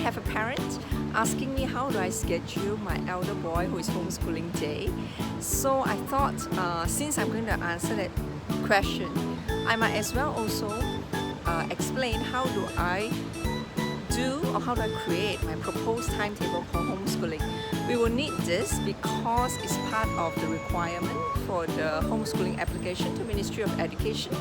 have a parent asking me how do I schedule my elder boy who is homeschooling day. So I thought since I'm going to answer that question, I might as well also explain how do I create my proposed timetable for homeschooling. We will need this because it's part of the requirement for the homeschooling application to Ministry of Education.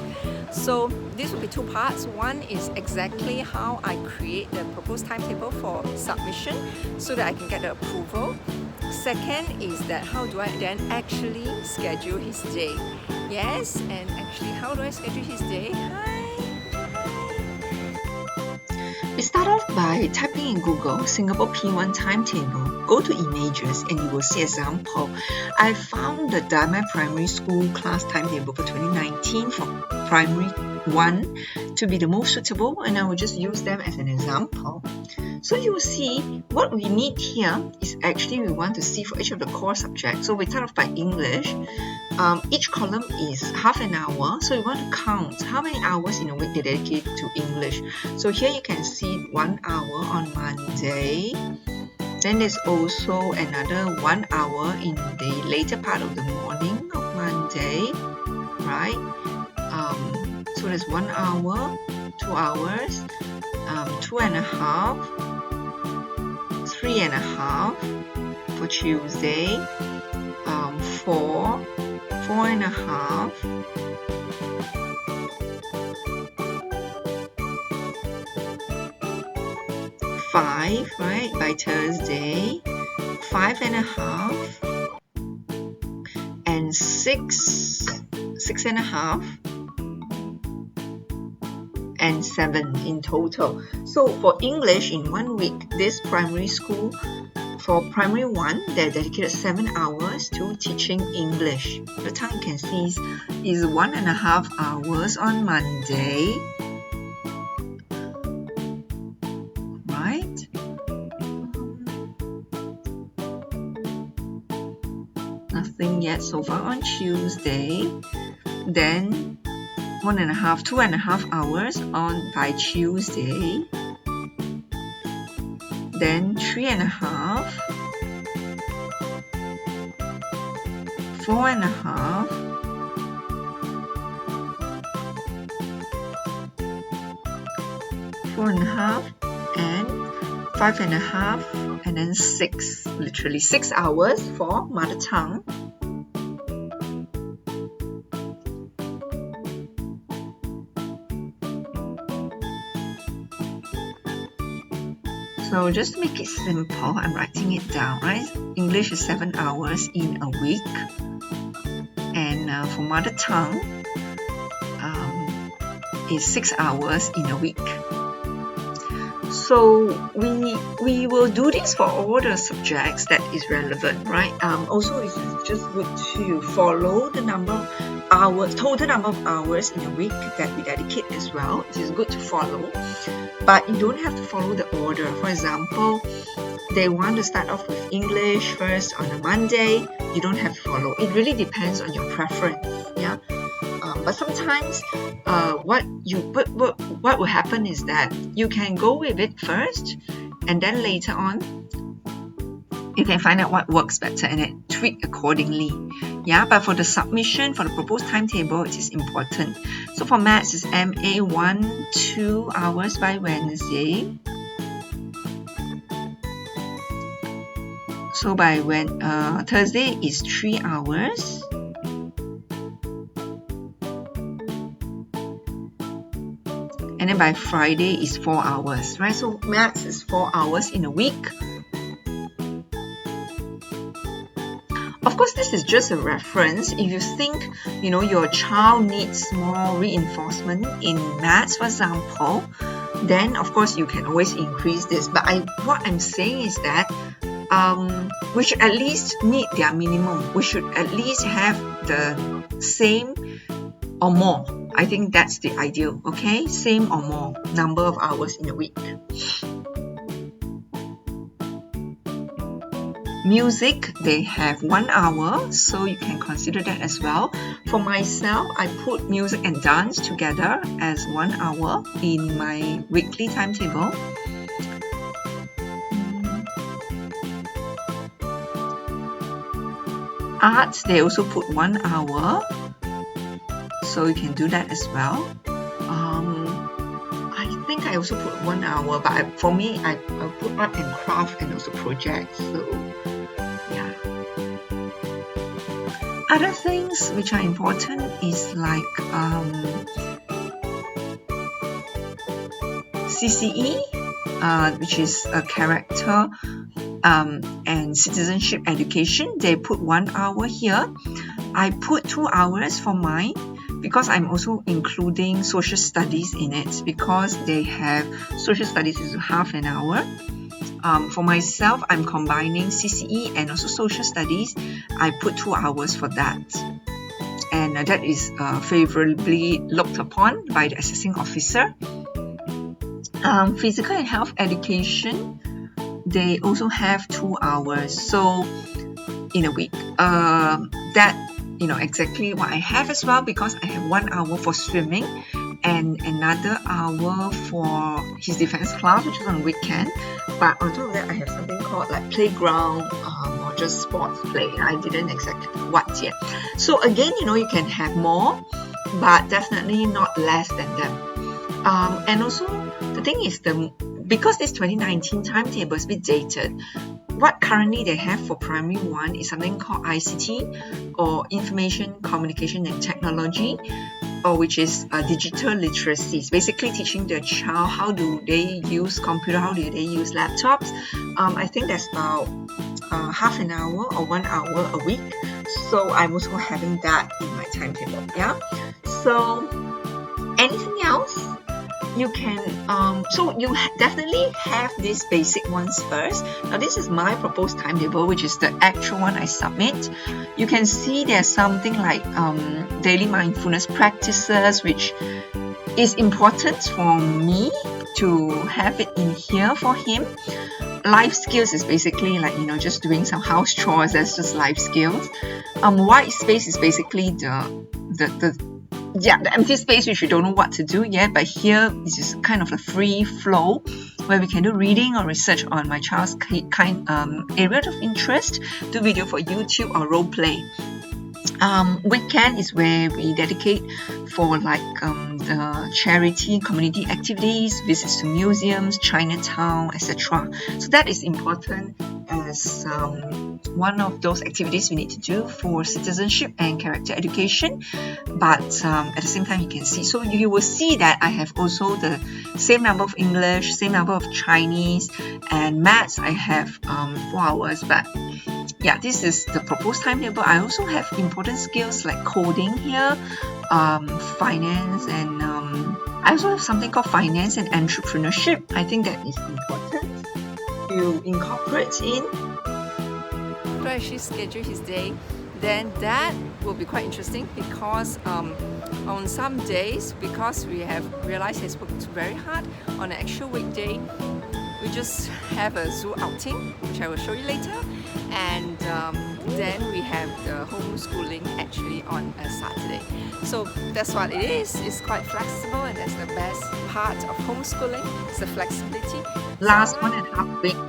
So this will be two parts. One is exactly how I create the proposed timetable for submission so that I can get the approval. Second is that how do I then actually schedule his day. Yes, and actually how do I schedule his day? We start off by typing in Google Singapore P1 timetable. Go to images and you will see example. I found the Deviate Primary School class timetable for 2019 for Primary 1 to be the most suitable, and I will just use them as an example. So you will see what we need here is actually we want to see for each of the core subjects. So we start off by English. Each column is half an hour, so we want to count how many hours in a week they dedicate to English. So here you can see 1 hour on Monday. Then there's also another 1 hour in the later part of the morning of Monday, right? So there's 1 hour, 2 hours, 2.5, 3.5 for Tuesday, 4.5, 5, right, by Thursday, 5.5, and 6.5, and 7 in total. So for English in 1 week, this primary school, for primary 1, they're dedicated 7 hours to teaching English. The time you can see is 1.5 hours on Monday. Right? Nothing yet so far on Tuesday. Then 2.5 hours on by Tuesday. Then 3.5, 4.5, 4.5, and 5.5, and then 6, literally 6 hours for mother tongue. So just to make it simple, I'm writing it down, right? English is 7 hours in a week, and for mother tongue is 6 hours in a week. So we will do this for all the subjects that is relevant, right? Also, it's just good to follow the number of hours, total number of hours in a week that we dedicate as well. It is good to follow, but you don't have to follow the order. For example, they want to start off with English first on a Monday. You don't have to follow. It really depends on your preference. Yeah. But sometimes what will happen is that you can go with it first, and then later on you can find out what works better and then tweak accordingly. Yeah, but for the submission, for the proposed timetable, it is important. So for maths, it's MA 2 hours by Wednesday. So by Thursday is 3 hours. And then by Friday is 4 hours, right? So maths is 4 hours in a week. Of course, this is just a reference. If you think, your child needs more reinforcement in maths, for example, then of course you can always increase this. But what I'm saying is that we should at least meet their minimum. We should at least have the same or more. I think that's the ideal, okay? Same or more number of hours in a week. Music, they have 1 hour, so you can consider that as well. For myself, I put music and dance together as 1 hour in my weekly timetable. Arts, they also put 1 hour, so you can do that as well. I think I also put 1 hour, but for me, I put art and craft and also projects. So yeah. Other things which are important is like CCE, which is a character and citizenship education. They put 1 hour here. I put 2 hours for mine because I'm also including social studies in it, because they have social studies is half an hour. For myself, I'm combining CCE and also social studies. I put 2 hours for that. And that is favorably looked upon by the assessing officer. Physical and health education, they also have 2 hours. So in a week, that exactly what I have as well, because I have 1 hour for swimming and another hour for his defense class, which is on weekend. But on top of that, I have something called like playground or just sports play. I didn't exactly what yet. So again, you can have more, but definitely not less than them. And also the thing is, because this 2019 timetable is a bit dated, what currently they have for primary 1 is something called ICT, or Information, Communication and Technology, or which is digital literacy. It's basically teaching the child how do they use computer, how do they use laptops. I think that's about half an hour or 1 hour a week. So I'm also having that in my timetable. Yeah. So anything else? You can, so you definitely have these basic ones first. Now this is my proposed timetable, which is the actual one I submit. You can see there's something like daily mindfulness practices, which is important for me to have it in here for him. Life skills is basically like, just doing some house chores. That's just life skills. White space is basically the empty space which you don't know what to do yet, but here this is kind of a free flow where we can do reading or research on my child's area of interest, do video for YouTube or role play. Weekend is where we dedicate for like the charity community activities, visits to museums, Chinatown, etc. So that is important as one of those activities we need to do for citizenship and character education. But at the same time, you can see, so you will see that I have also the same number of English, same number of Chinese, and maths I have 4 hours. But yeah, this is the proposed timetable. I also have important skills like coding here, finance, and I also have something called finance and entrepreneurship. I think that is important to incorporate in. To actually schedule his day, then that will be quite interesting, because on some days, because we have realized he's worked very hard, on an actual weekday, we just have a zoo outing, which I will show you later, and then we have the homeschooling actually on a Saturday. So that's what it is. It's quite flexible, and that's the best part of homeschooling. It's the flexibility. Last 1.5 weeks,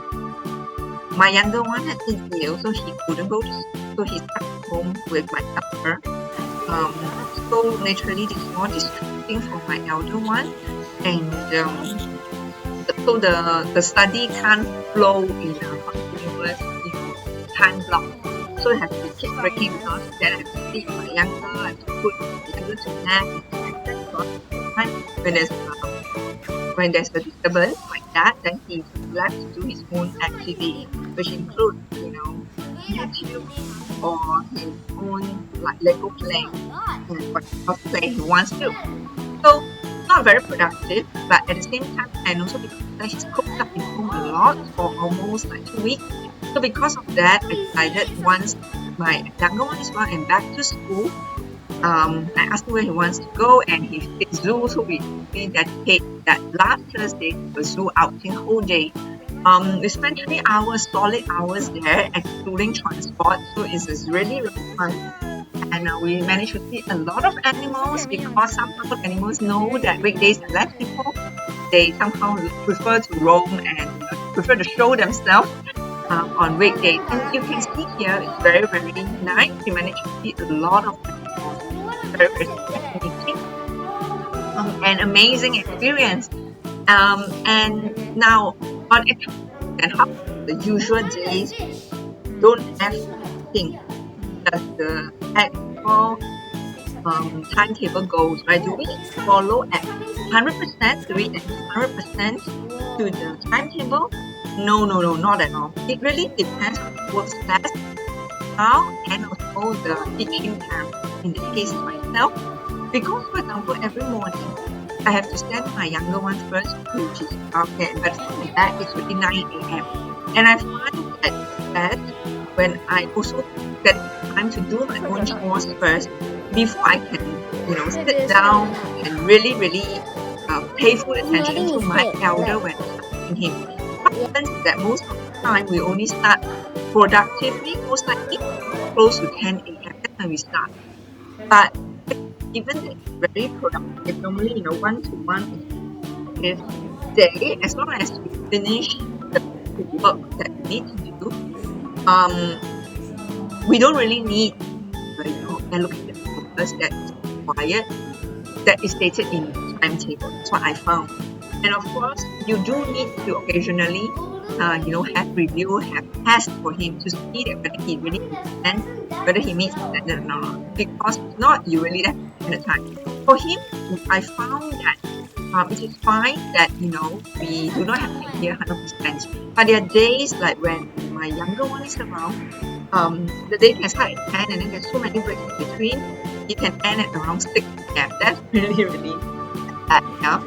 my younger one had been ill, so he couldn't go to school, so he's at home with my helper. So naturally, it's more distracting for my elder one, and so the study can't flow in a continuous time block. So I have to keep breaking because then I have to teach my younger, I have to put the younger to nap. When there's a disturbance like that, then he's left to do his own activity, which includes, YouTube or his own like Lego play and what play he wants to. So not very productive, but at the same time, and also because he's cooped up in home a lot for almost like 2 weeks. So because of that, I decided once my younger one is well and back to school, I asked him where he wants to go, and he said zoo. So we dedicate that last Thursday to a zoo outing whole day. We spent 3 hours, solid hours there, excluding transport. So it's really, really fun. And we managed to see a lot of animals, because some of animals know that weekdays are less people. They somehow prefer to roam and prefer to show themselves. on weekdays. And you can see here, it's very, very nice. We managed to see a lot of very, very fascinating and amazing experience. And now on and how the usual days don't have things that the actual timetable goes, right? Do we follow at 100%? Do we at 100% to the timetable? No, no, no, not at all. It really depends on what works best, how, and also the teaching parent. In this case, myself. Because, for example, every morning I have to send my younger one first, which is childcare, and by the time that it's already 9 a.m. And I find that when I also get time to do my own chores first before I can, sit down and really, really pay full attention to my elder when I'm him. What happens is that most of the time we only start productively, most likely close to 10 a.m. That's when we start. But even it's very productive, normally, 1-to-1 is day, as long as we finish the work that we need to do, we don't really need allocated focus that is required, that is stated in the timetable. That's what I found. And of course, you do need to occasionally, have review, have tests for him to see that whether he really understands, whether he meets the standard or not. Because if not, you really have to spend the time. For him, I found that it is fine that, we do not have to adhere 100%. But there are days like when my younger one is around, the day can start at 10 and then there's so many breaks in between. It can end at around 6 p.m. That's really, really bad. Yeah.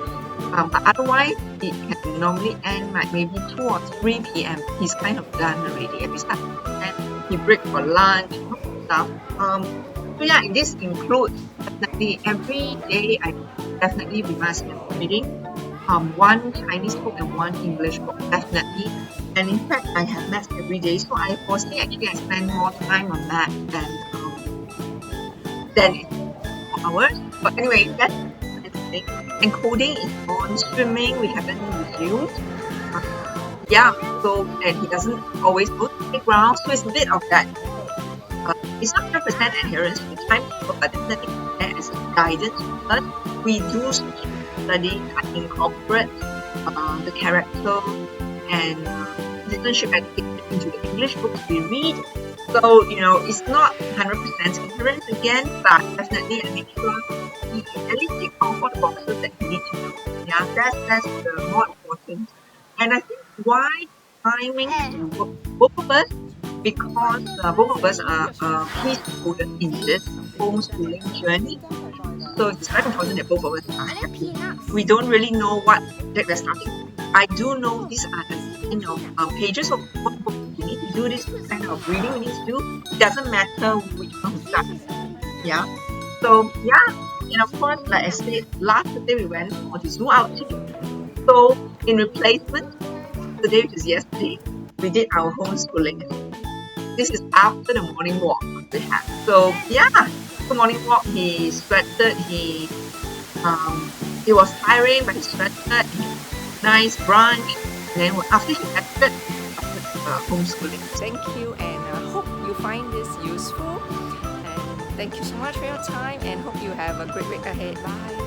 But otherwise, it can normally end like maybe 2 or 3 p.m. He's kind of done already. And we start and he break for lunch and stuff. So yeah, this includes definitely every day. I definitely we must have reading one Chinese book and one English book, definitely. And in fact, I have maths every day, so I foresee actually I spend more time on that than it's 4 hours. But anyway, that's the thing. And coding is on, swimming we haven't resumed. And he doesn't always go to the playground, so it's a bit of that. It's not 100% adherence to time, but definitely there is guidance. But we do study and incorporate the character and citizenship education into the English books we read. So, it's not 100% adherence again, but definitely I make sure he at least take off all the boxes that he needs to do. Yeah, that's the more important. And I think why timing to both of us, because both of us are preschooled in this homeschooling journey. So it's very important that both of us are happy. We don't really know what subject we're starting. I do know these are the pages of what book we need to do, this kind of reading we need to do. It doesn't matter which one we start. Yeah. So yeah, and of course, like I said, last Thursday we went for the zoo outing. So in replacement, today, which is yesterday, we did our homeschooling. This is after the morning walk we had. So yeah, the morning walk, he sweated, it was tiring, but he sweated, nice brunch, and then after he started homeschooling. Thank you, and hope you find this useful. And thank you so much for your time, and hope you have a great week ahead. Bye.